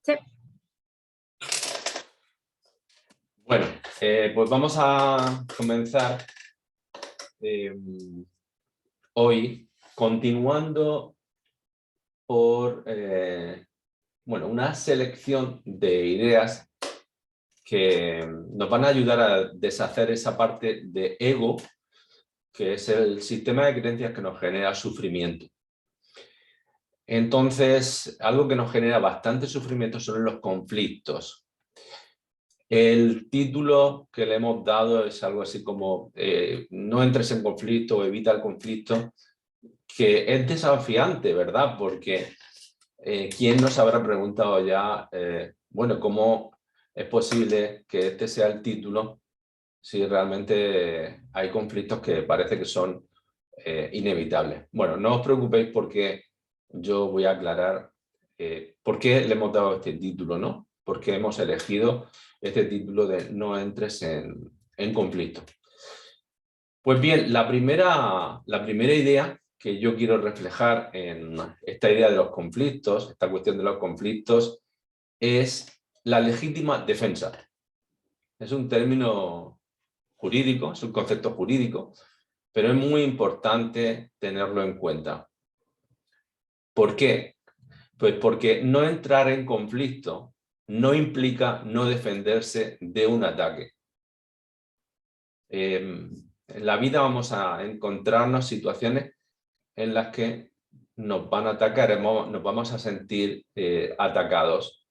Sí. Bueno, pues vamos a comenzar hoy continuando por una selección de ideas que nos van a ayudar a deshacer esa parte de ego, que es el sistema de creencias que nos genera sufrimiento. Entonces, algo que nos genera bastante sufrimiento son los conflictos. El título que le hemos dado es algo así como no entres en conflicto o evita el conflicto, que es desafiante, ¿verdad? Porque ¿quién nos habrá preguntado ya, bueno, cómo es posible que este sea el título si realmente hay conflictos que parece que son inevitables? Bueno, no os preocupéis porque yo voy a aclarar por qué le hemos dado este título, ¿no? Porque hemos elegido este título de no entres en conflicto. Pues bien, la primera idea que yo quiero reflejar en esta idea de los conflictos, esta cuestión de los conflictos, es la legítima defensa. Es un término jurídico, es un concepto jurídico, pero es muy importante tenerlo en cuenta. ¿Por qué? Pues porque no entrar en conflicto no implica no defenderse de un ataque. En la vida vamos a encontrarnos situaciones en las que nos van a atacar, nos vamos a sentir atacados.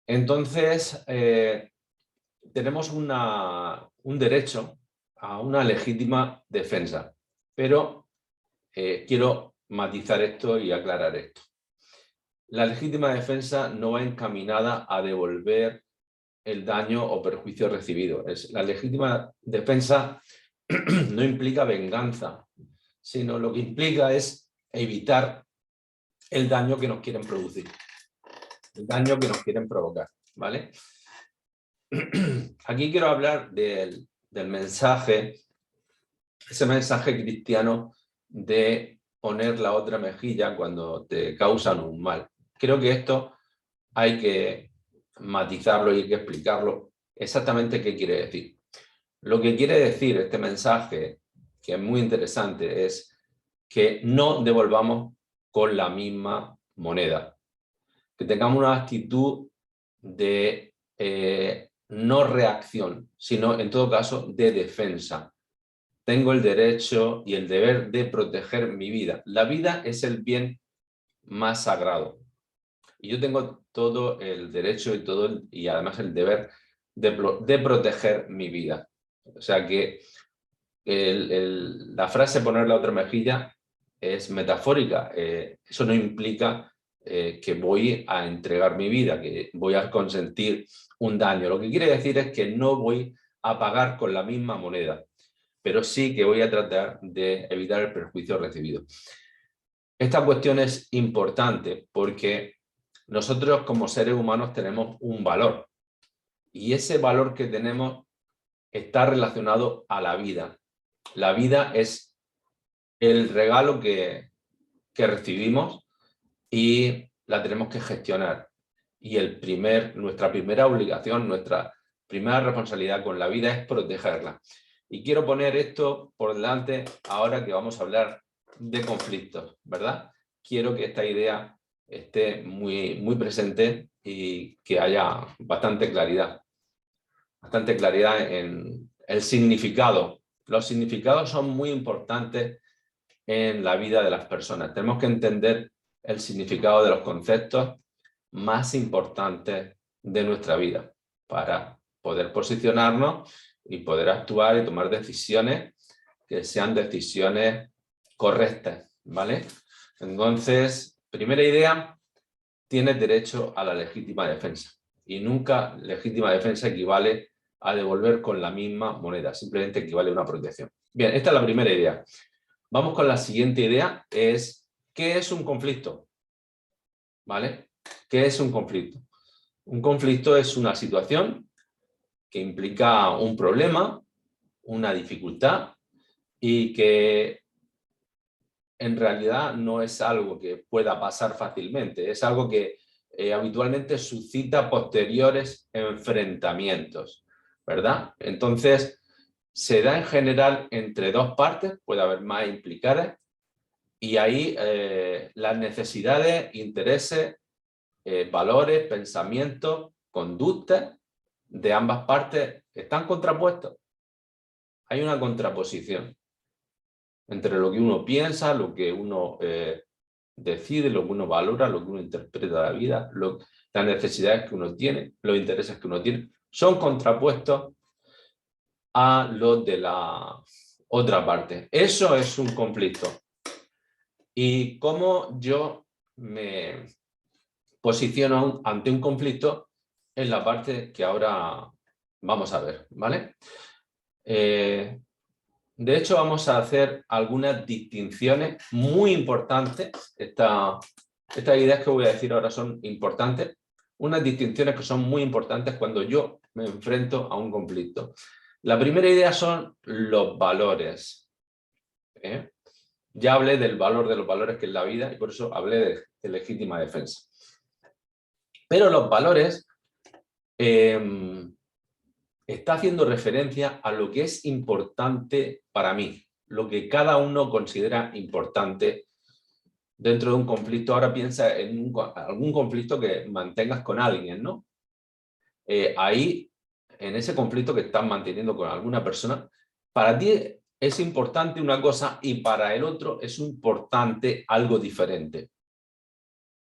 Entonces, tenemos un derecho a una legítima defensa, pero quiero matizar esto y aclarar esto. La legítima defensa no va encaminada a devolver el daño o perjuicio recibido. La legítima defensa no implica venganza, sino lo que implica es evitar el daño que nos quieren producir, el daño que nos quieren provocar, ¿vale? Aquí quiero hablar del mensaje, ese mensaje cristiano de poner la otra mejilla cuando te causan un mal. Creo que esto hay que matizarlo y hay que explicarlo exactamente qué quiere decir. Lo que quiere decir este mensaje, que es muy interesante, es que no devolvamos con la misma moneda, que tengamos una actitud de no reacción, sino en todo caso de defensa. Tengo el derecho y el deber de proteger mi vida. La vida es el bien más sagrado. Y yo tengo todo el derecho y además el deber de proteger mi vida. O sea que la frase poner la otra mejilla es metafórica. Eso no implica que voy a entregar mi vida, que voy a consentir un daño. Lo que quiere decir es que no voy a pagar con la misma moneda, pero sí que voy a tratar de evitar el perjuicio recibido. Esta cuestión es importante porque nosotros como seres humanos tenemos un valor y ese valor que tenemos está relacionado a la vida. La vida es el regalo que recibimos y la tenemos que gestionar. Y nuestra primera obligación, nuestra primera responsabilidad con la vida es protegerla. Y quiero poner esto por delante ahora que vamos a hablar de conflictos, ¿verdad? Quiero que esta idea esté muy, muy presente y que haya bastante claridad en el significado. Los significados son muy importantes en la vida de las personas. Tenemos que entender el significado de los conceptos más importantes de nuestra vida para poder posicionarnos y poder actuar y tomar decisiones que sean decisiones correctas, ¿vale? Entonces, primera idea, tienes derecho a la legítima defensa y nunca legítima defensa equivale a devolver con la misma moneda, simplemente equivale a una protección. Bien, esta es la primera idea. Vamos con la siguiente idea, ¿qué es un conflicto? ¿Vale? ¿Qué es un conflicto? Un conflicto es una situación que implica un problema, una dificultad y que en realidad no es algo que pueda pasar fácilmente, es algo que habitualmente suscita posteriores enfrentamientos, ¿verdad? Entonces, se da en general entre dos partes, puede haber más implicadas, y ahí las necesidades, intereses, valores, pensamientos, conductas de ambas partes están contrapuestos. Hay una contraposición entre lo que uno piensa, lo que uno decide, lo que uno valora, lo que uno interpreta de la vida, las necesidades que uno tiene, los intereses que uno tiene, son contrapuestos a los de la otra parte. Eso es un conflicto. Y cómo yo me posiciono ante un conflicto en la parte que ahora vamos a ver, ¿vale? De hecho, vamos a hacer algunas distinciones muy importantes. Estas ideas que voy a decir ahora son importantes. Unas distinciones que son muy importantes cuando yo me enfrento a un conflicto. La primera idea son los valores. Ya hablé del valor de los valores que es la vida y por eso hablé de legítima defensa. Pero los valores está haciendo referencia a lo que es importante para mí, lo que cada uno considera importante dentro de un conflicto. Ahora piensa en algún conflicto que mantengas con alguien, ¿no? Ahí, en ese conflicto que estás manteniendo con alguna persona, para ti es importante una cosa y para el otro es importante algo diferente.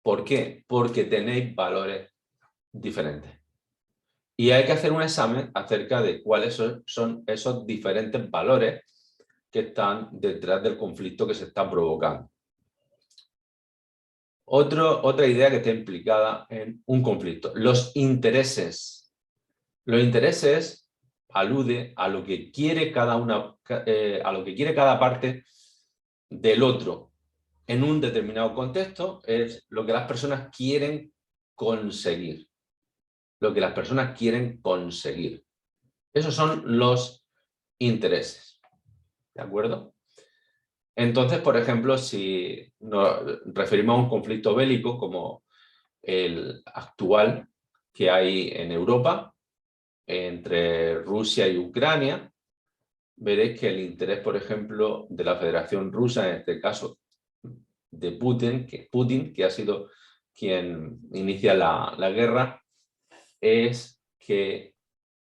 ¿Por qué? Porque tenéis valores diferentes. Y hay que hacer un examen acerca de cuáles son esos diferentes valores que están detrás del conflicto que se está provocando. Otra idea que está implicada en un conflicto, los intereses. Los intereses alude a lo que quiere a lo que quiere cada parte del otro. En un determinado contexto es lo que las personas quieren conseguir. Lo que las personas quieren conseguir. Esos son los intereses. ¿De acuerdo? Entonces, por ejemplo, si nos referimos a un conflicto bélico como el actual que hay en Europa, entre Rusia y Ucrania, veréis que el interés, por ejemplo, de la Federación Rusa, en este caso de Putin, que ha sido quien inicia la guerra, es que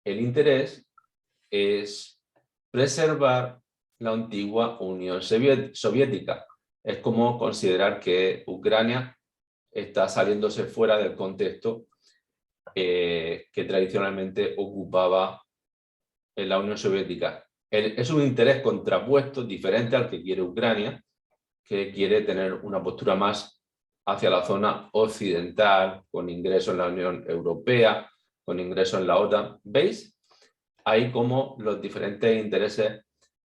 el interés es preservar la antigua Unión Soviética. Es como considerar que Ucrania está saliéndose fuera del contexto que tradicionalmente ocupaba en la Unión Soviética. Es un interés contrapuesto, diferente al que quiere Ucrania, que quiere tener una postura más hacia la zona occidental, con ingreso en la Unión Europea, con ingreso en la OTAN. ¿Veis? Ahí como los diferentes intereses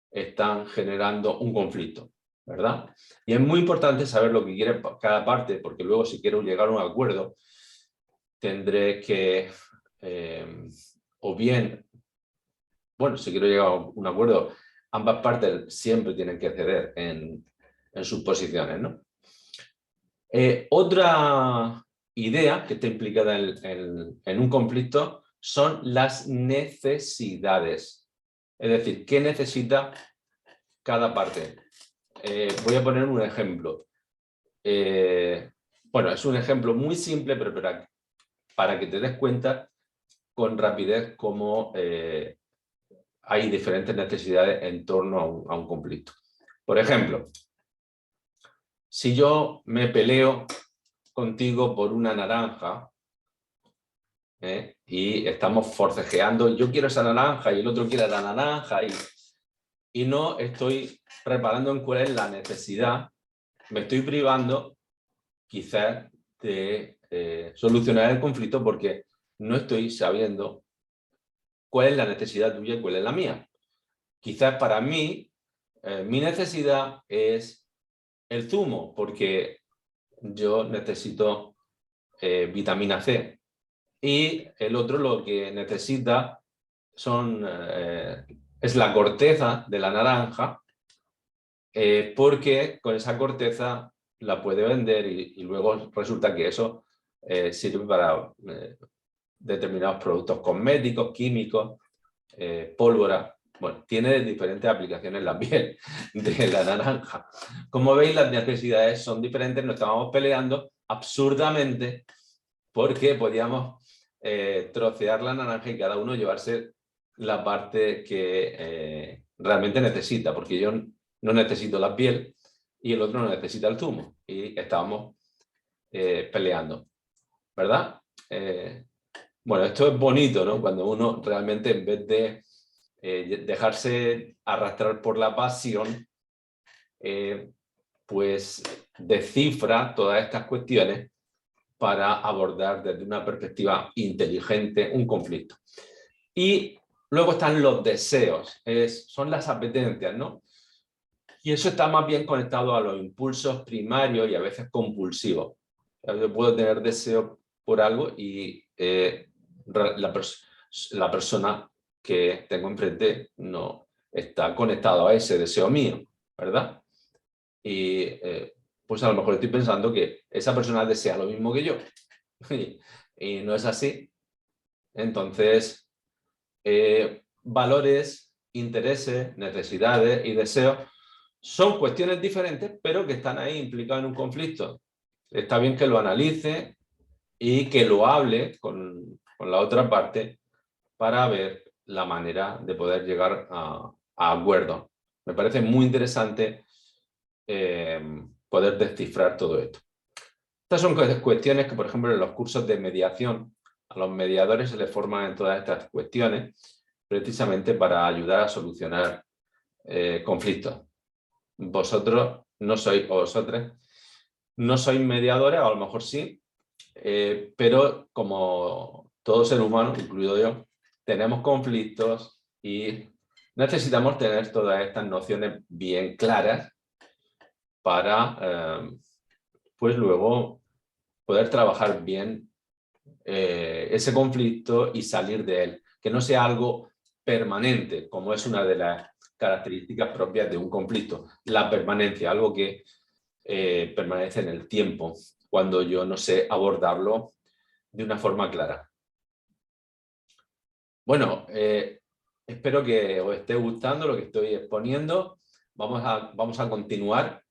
están generando un conflicto, ¿verdad? Y es muy importante saber lo que quiere cada parte, porque luego si quiero llegar a un acuerdo, tendré que, o bien, bueno, si quiero llegar a un acuerdo, ambas partes siempre tienen que ceder en sus posiciones, ¿no? Otra idea que está implicada en un conflicto son las necesidades. Es decir, ¿qué necesita cada parte? Voy a poner un ejemplo. Bueno, es un ejemplo muy simple, pero para que te des cuenta con rapidez cómo hay diferentes necesidades en torno a un conflicto. Por ejemplo, si yo me peleo contigo por una naranja y estamos forcejeando, yo quiero esa naranja y el otro quiere la naranja y no estoy reparando en cuál es la necesidad, me estoy privando quizás de solucionar el conflicto porque no estoy sabiendo cuál es la necesidad tuya y cuál es la mía. Quizás para mí, mi necesidad es el zumo, porque yo necesito vitamina C. Y el otro lo que necesita es la corteza de la naranja, porque con esa corteza la puede vender y luego resulta que eso sirve para determinados productos cosméticos, químicos, pólvora. Bueno, tiene diferentes aplicaciones la piel de la naranja. Como veis, las necesidades son diferentes, nos estábamos peleando absurdamente porque podíamos trocear la naranja y cada uno llevarse la parte que realmente necesita, porque yo no necesito la piel y el otro no necesita el zumo. Y estábamos peleando, ¿verdad? Bueno, esto es bonito, ¿no? Cuando uno realmente, en vez de dejarse arrastrar por la pasión, pues descifra todas estas cuestiones para abordar desde una perspectiva inteligente un conflicto. Y luego están los deseos, son las apetencias, ¿no? Y eso está más bien conectado a los impulsos primarios y a veces compulsivos. Yo puedo tener deseo por algo y la persona que tengo enfrente no está conectado a ese deseo mío, ¿verdad? Y pues a lo mejor estoy pensando que esa persona desea lo mismo que yo y no es así. Entonces, valores, intereses, necesidades y deseos son cuestiones diferentes, pero que están ahí implicadas en un conflicto. Está bien que lo analice y que lo hable con la otra parte para ver la manera de poder llegar a acuerdos. Me parece muy interesante poder descifrar todo esto. Estas son cuestiones que, por ejemplo, en los cursos de mediación, a los mediadores se les forman en todas estas cuestiones precisamente para ayudar a solucionar conflictos. Vosotros no sois, o vosotras, no sois mediadores, o a lo mejor sí, pero como todo ser humano, incluido yo, tenemos conflictos y necesitamos tener todas estas nociones bien claras para, pues luego, poder trabajar bien ese conflicto y salir de él. Que no sea algo permanente, como es una de las características propias de un conflicto. La permanencia, algo que permanece en el tiempo, cuando yo no sé abordarlo de una forma clara. Bueno, espero que os esté gustando lo que estoy exponiendo. Vamos a continuar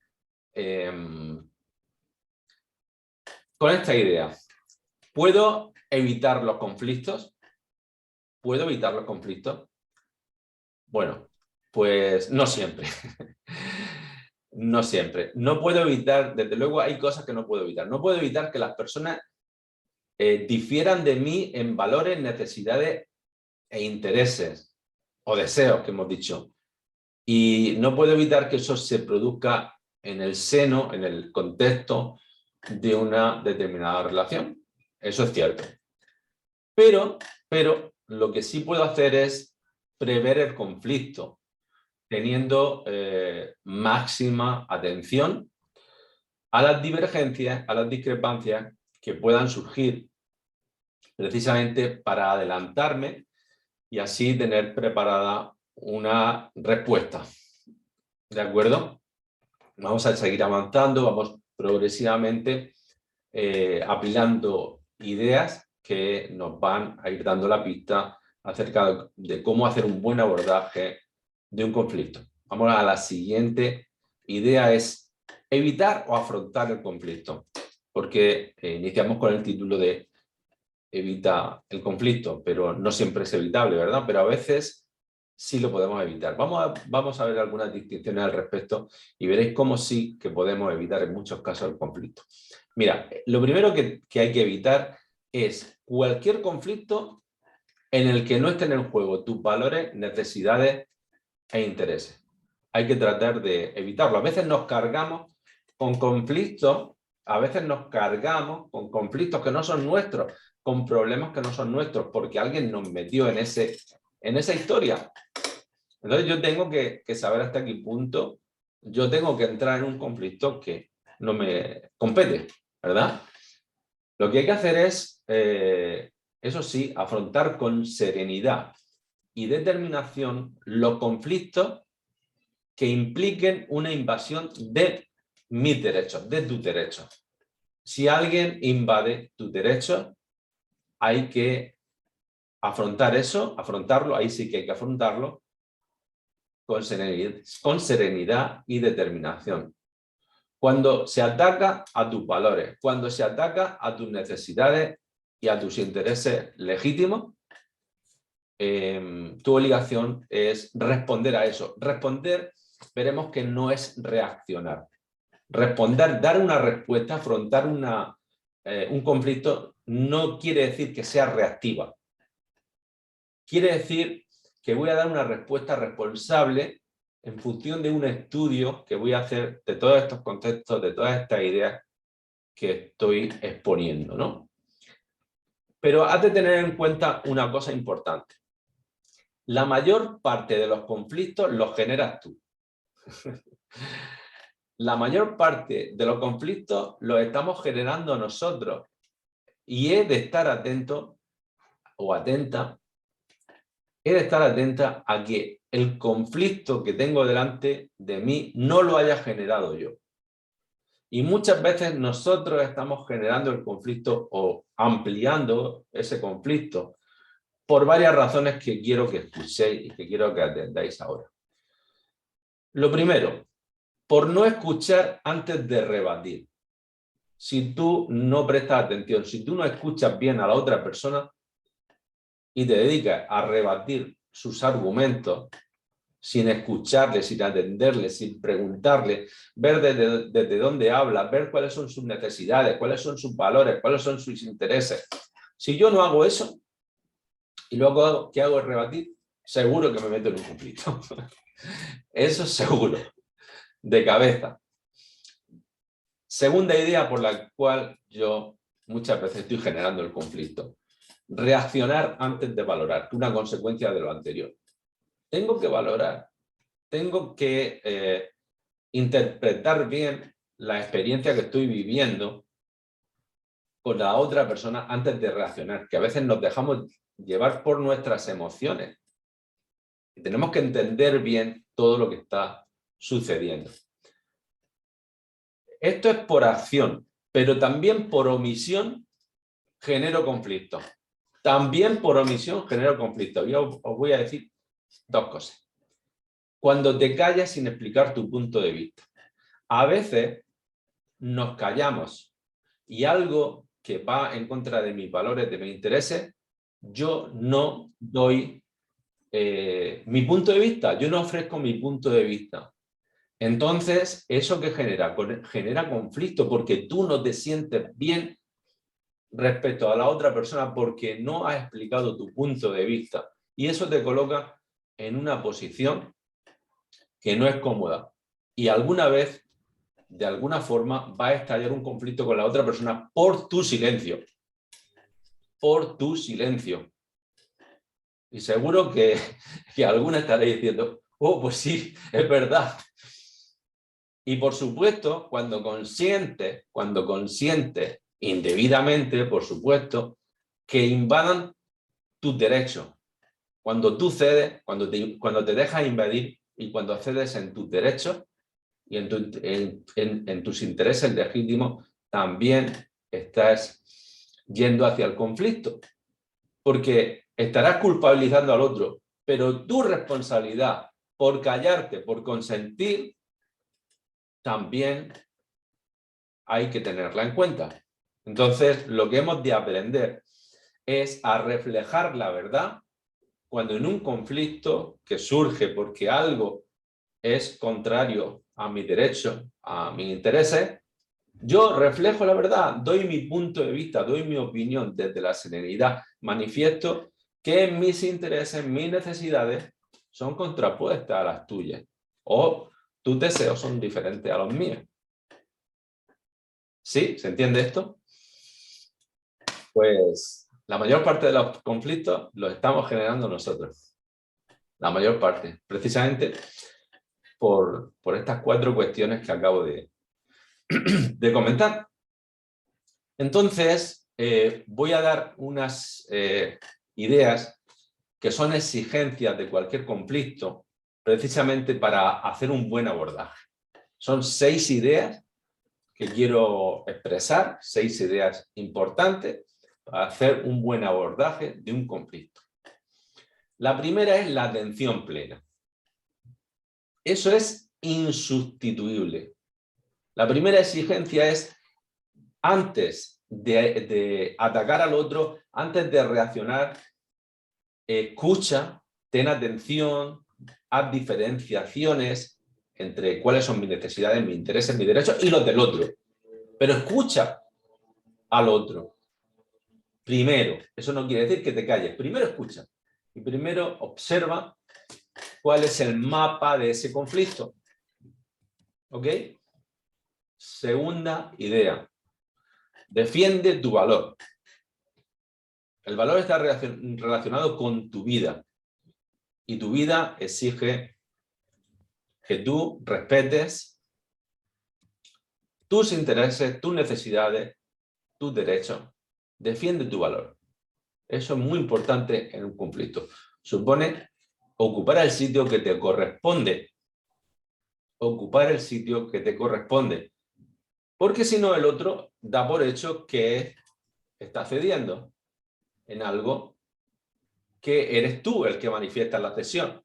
con esta idea. ¿Puedo evitar los conflictos? ¿Puedo evitar los conflictos? Bueno, pues no siempre. No siempre. No puedo evitar, desde luego hay cosas que no puedo evitar. No puedo evitar que las personas difieran de mí en valores, necesidades e intereses o deseos que hemos dicho. Y no puedo evitar que eso se produzca en el seno, en el contexto de una determinada relación. Eso es cierto. Pero lo que sí puedo hacer es prever el conflicto, teniendo máxima atención a las divergencias, a las discrepancias que puedan surgir, precisamente para adelantarme y así tener preparada una respuesta. ¿De acuerdo? Vamos a seguir avanzando, vamos progresivamente apilando ideas que nos van a ir dando la pista acerca de cómo hacer un buen abordaje de un conflicto. Vamos a la siguiente idea, es evitar o afrontar el conflicto, porque iniciamos con el título de evita el conflicto, pero no siempre es evitable, ¿verdad? Pero a veces sí lo podemos evitar. Vamos a ver algunas distinciones al respecto y veréis cómo sí que podemos evitar en muchos casos el conflicto. Mira, lo primero que hay que evitar es cualquier conflicto en el que no estén en juego tus valores, necesidades e intereses. Hay que tratar de evitarlo. A veces nos cargamos con conflictos, que no son nuestros, con problemas que no son nuestros, porque alguien nos metió en esa historia. Entonces yo tengo que saber hasta qué punto yo tengo que entrar en un conflicto que no me compete, ¿verdad? Lo que hay que hacer es, eso sí, afrontar con serenidad y determinación los conflictos que impliquen una invasión de mis derechos, de tus derechos. Si alguien invade tus derechos, hay que afrontar eso, afrontarlo, ahí sí que hay que afrontarlo con serenidad y determinación. Cuando se ataca a tus valores, cuando se ataca a tus necesidades y a tus intereses legítimos, tu obligación es responder a eso. Responder, veremos que no es reaccionar. Responder, dar una respuesta, afrontar un conflicto, no quiere decir que sea reactiva. Quiere decir que voy a dar una respuesta responsable en función de un estudio que voy a hacer de todos estos conceptos, de todas estas ideas que estoy exponiendo, ¿no? Pero has de tener en cuenta una cosa importante. La mayor parte de los conflictos los generas tú. La mayor parte de los conflictos los estamos generando nosotros. Y he de estar atento o atenta, he de estar atenta a que el conflicto que tengo delante de mí no lo haya generado yo. Y muchas veces nosotros estamos generando el conflicto o ampliando ese conflicto por varias razones que quiero que escuchéis y que quiero que atendáis ahora. Lo primero, por no escuchar antes de rebatir. Si tú no prestas atención, si tú no escuchas bien a la otra persona y te dedicas a rebatir sus argumentos, sin escucharle, sin atenderle, sin preguntarle, ver desde dónde habla, ver cuáles son sus necesidades, cuáles son sus valores, cuáles son sus intereses. Si yo no hago eso, y luego ¿qué hago? Es rebatir, seguro que me meto en un conflicto. Eso seguro, de cabeza. Segunda idea por la cual yo muchas veces estoy generando el conflicto. Reaccionar antes de valorar, una consecuencia de lo anterior. Tengo que valorar, tengo que interpretar bien la experiencia que estoy viviendo con la otra persona antes de reaccionar, que a veces nos dejamos llevar por nuestras emociones. Y tenemos que entender bien todo lo que está sucediendo. Esto es por acción, pero también por omisión genero conflicto. También por omisión genero conflicto. Yo os voy a decir dos cosas. Cuando te callas sin explicar tu punto de vista. A veces nos callamos y algo que va en contra de mis valores, de mis intereses, yo no doy mi punto de vista, yo no ofrezco mi punto de vista. Entonces, ¿eso qué genera? Genera conflicto porque tú no te sientes bien respecto a la otra persona porque no has explicado tu punto de vista. Y eso te coloca en una posición que no es cómoda. Y alguna vez, de alguna forma, va a estallar un conflicto con la otra persona por tu silencio. Por tu silencio. Y seguro que alguna estaréis diciendo, oh, pues sí, es verdad. Y por supuesto, cuando consientes indebidamente, por supuesto, que invadan tus derechos. Cuando tú cedes, cuando te dejas invadir y cuando cedes en tus derechos y en tus intereses legítimos, también estás yendo hacia el conflicto. Porque estarás culpabilizando al otro, pero tu responsabilidad por callarte, por consentir, también hay que tenerla en cuenta. Entonces, lo que hemos de aprender es a reflejar la verdad cuando en un conflicto que surge porque algo es contrario a mi derecho, a mis intereses, yo reflejo la verdad, doy mi punto de vista, doy mi opinión desde la serenidad, manifiesto que mis intereses, mis necesidades son contrapuestas a las tuyas o tus deseos son diferentes a los míos. ¿Sí? ¿Se entiende esto? Pues la mayor parte de los conflictos los estamos generando nosotros. La mayor parte, precisamente por estas 4 cuestiones que acabo de comentar. Entonces, voy a dar unas ideas que son exigencias de cualquier conflicto, precisamente para hacer un buen abordaje. Son 6 ideas que quiero expresar, 6 ideas importantes para hacer un buen abordaje de un conflicto. La primera es la atención plena. Eso es insustituible. La primera exigencia es, antes de atacar al otro, antes de reaccionar, escucha, ten atención, haz diferenciaciones entre cuáles son mis necesidades, mis intereses, mis derechos y los del otro. Pero escucha al otro. Primero, eso no quiere decir que te calles. Primero escucha y primero observa cuál es el mapa de ese conflicto. ¿Ok? Segunda idea. Defiende tu valor. El valor está relacionado con tu vida. Y tu vida exige que tú respetes tus intereses, tus necesidades, tus derechos. Defiende tu valor. Eso es muy importante en un conflicto. Supone ocupar el sitio que te corresponde. Ocupar el sitio que te corresponde. Porque si no, el otro da por hecho que está cediendo en algo que eres tú el que manifiesta la cesión.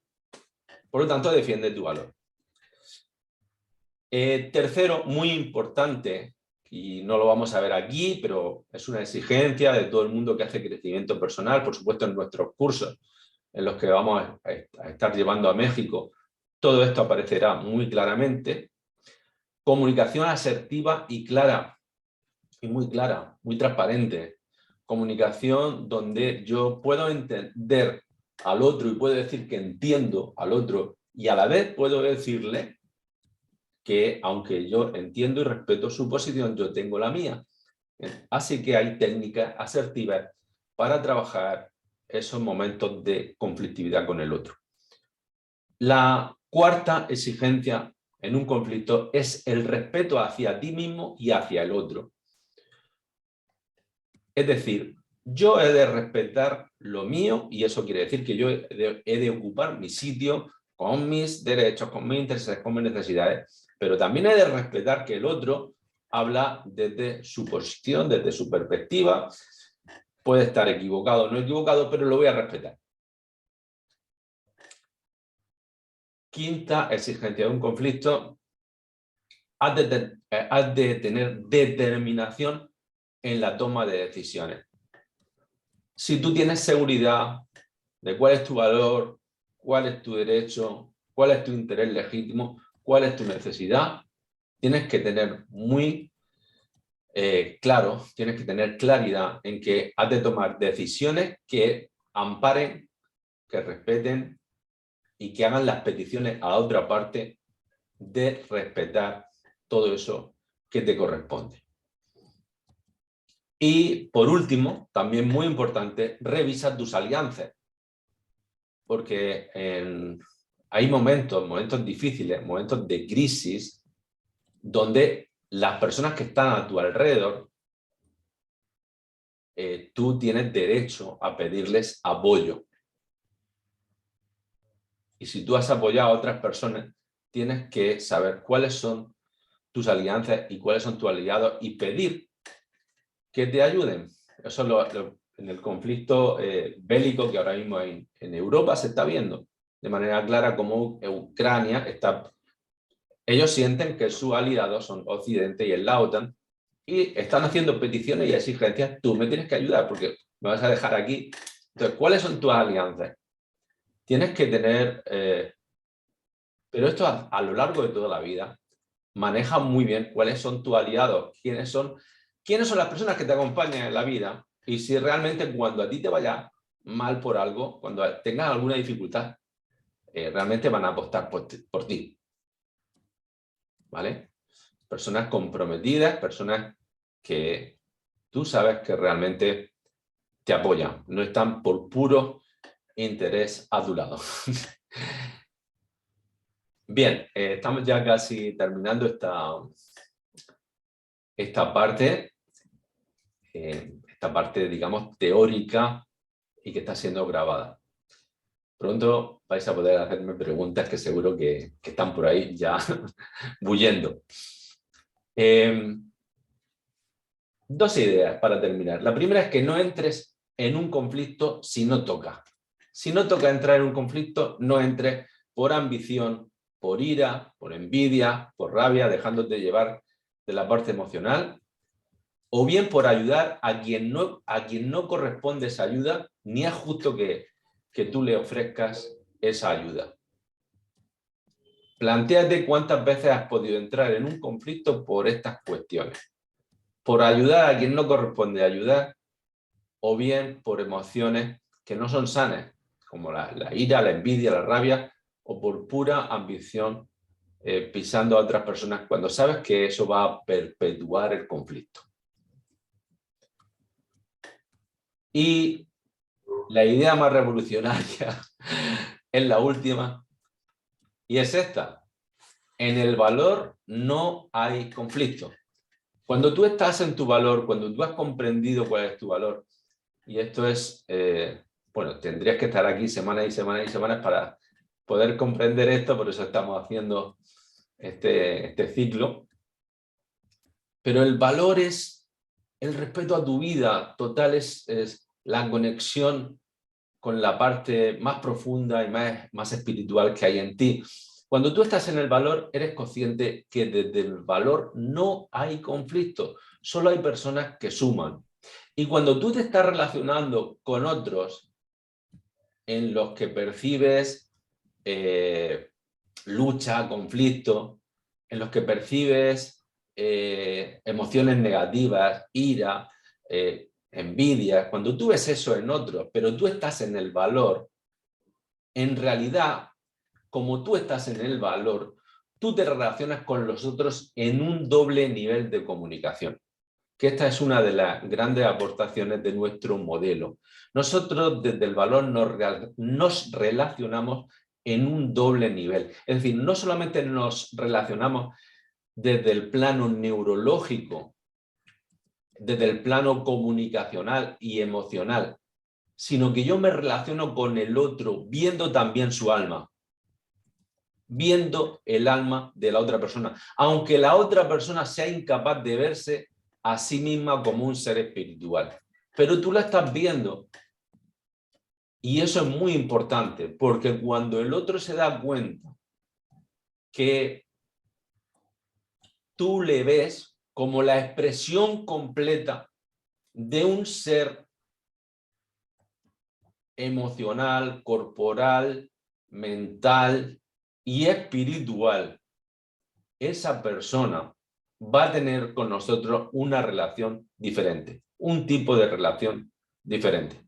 Por lo tanto, defiende tu valor. Tercero, muy importante, y no lo vamos a ver aquí, pero es una exigencia de todo el mundo que hace crecimiento personal, por supuesto en nuestros cursos, en los que vamos a estar llevando a México, todo esto aparecerá muy claramente. Comunicación asertiva y clara, y muy clara, muy transparente. Comunicación donde yo puedo entender al otro y puedo decir que entiendo al otro y a la vez puedo decirle que aunque yo entiendo y respeto su posición, yo tengo la mía. Así que hay técnicas asertivas para trabajar esos momentos de conflictividad con el otro. La cuarta exigencia en un conflicto es el respeto hacia ti mismo y hacia el otro. Es decir, yo he de respetar lo mío y eso quiere decir que yo he de ocupar mi sitio con mis derechos, con mis intereses, con mis necesidades, pero también he de respetar que el otro habla desde su posición, desde su perspectiva, puede estar equivocado o no equivocado, pero lo voy a respetar. Quinta exigencia de un conflicto, has de tener determinación en la toma de decisiones. Si tú tienes seguridad de cuál es tu valor, cuál es tu derecho, cuál es tu interés legítimo, cuál es tu necesidad, tienes que tener muy claro, tienes que tener claridad en que has de tomar decisiones que amparen, que respeten y que hagan las peticiones a otra parte de respetar todo eso que te corresponde. Y por último, también muy importante, revisa tus alianzas. Porque hay momentos difíciles, momentos de crisis, donde las personas que están a tu alrededor, tú tienes derecho a pedirles apoyo. Y si tú has apoyado a otras personas, tienes que saber cuáles son tus alianzas y cuáles son tus aliados y pedir que te ayuden. Eso en el conflicto bélico que ahora mismo en Europa se está viendo de manera clara como Ucrania está... Ellos sienten que sus aliados son Occidente y la OTAN y están haciendo peticiones y exigencias. Tú me tienes que ayudar porque me vas a dejar aquí. Entonces, ¿cuáles son tus alianzas? Tienes que tener... pero esto a lo largo de toda la vida, maneja muy bien cuáles son tus aliados, quiénes son las personas que te acompañan en la vida y si realmente cuando a ti te vaya mal por algo, cuando tengas alguna dificultad, realmente van a apostar por ti. ¿Vale? Personas comprometidas, personas que tú sabes que realmente te apoyan, no están por puro interés a tu lado. Bien, estamos ya casi terminando esta parte, digamos, teórica y que está siendo grabada. Pronto vais a poder hacerme preguntas que seguro que están por ahí ya bullendo. Dos ideas para terminar. La primera es que no entres en un conflicto si no toca. Si no toca entrar en un conflicto, no entres por ambición, por ira, por envidia, por rabia, dejándote llevar de la parte emocional, o bien por ayudar a quien no corresponde esa ayuda, ni es justo que tú le ofrezcas esa ayuda. Plantéate cuántas veces has podido entrar en un conflicto por estas cuestiones. Por ayudar a quien no corresponde ayudar, o bien por emociones que no son sanas, como la ira, la envidia, la rabia, o por pura ambición, pisando a otras personas cuando sabes que eso va a perpetuar el conflicto. Y la idea más revolucionaria es la última, y es esta. En el valor no hay conflicto. Cuando tú estás en tu valor, cuando tú has comprendido cuál es tu valor, y esto es, bueno, tendrías que estar aquí semanas y semanas y semanas para poder comprender esto, por eso estamos haciendo este ciclo. Pero el valor es el respeto a tu vida total, es la conexión con la parte más profunda y más espiritual que hay en ti. Cuando tú estás en el valor, eres consciente que desde el valor no hay conflicto, solo hay personas que suman. Y cuando tú te estás relacionando con otros en los que percibes lucha, conflicto, en los que percibes emociones negativas, ira, envidia, cuando tú ves eso en otros, pero tú estás en el valor, en realidad, como tú estás en el valor, tú te relacionas con los otros en un doble nivel de comunicación. Que esta es una de las grandes aportaciones de nuestro modelo. Nosotros desde el valor nos relacionamos en un doble nivel. Es decir, no solamente nos relacionamos desde el plano neurológico, desde el plano comunicacional y emocional, sino que yo me relaciono con el otro viendo también su alma, viendo el alma de la otra persona, aunque la otra persona sea incapaz de verse a sí misma como un ser espiritual. Pero tú la estás viendo. Y eso es muy importante, porque cuando el otro se da cuenta que tú le ves como la expresión completa de un ser emocional, corporal, mental y espiritual, esa persona va a tener con nosotros una relación diferente, un tipo de relación diferente.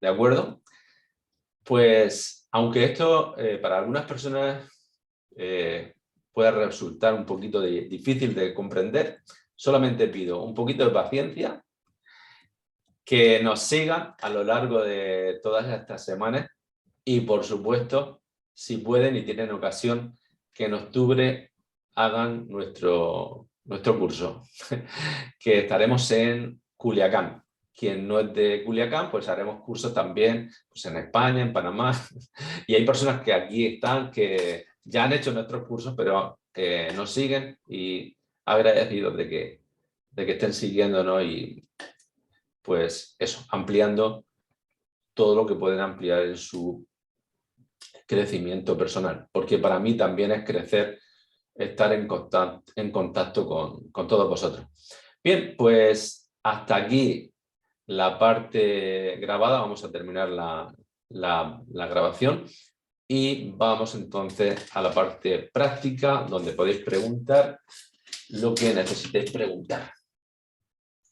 ¿De acuerdo? Pues, aunque esto para algunas personas pueda resultar un poquito difícil de comprender, solamente pido un poquito de paciencia, que nos sigan a lo largo de todas estas semanas y, por supuesto, si pueden y tienen ocasión, que en octubre hagan nuestro curso, que estaremos en Culiacán. Quien no es de Culiacán, pues haremos cursos también pues en España, en Panamá, y hay personas que aquí están, que ya han hecho nuestros cursos, pero nos siguen y agradecidos de que estén siguiéndonos y pues eso, ampliando todo lo que pueden ampliar en su crecimiento personal, porque para mí también es crecer, estar en contacto con todos vosotros. Bien, pues hasta aquí la parte grabada, vamos a terminar la grabación y vamos entonces a la parte práctica, donde podéis preguntar lo que necesitéis preguntar.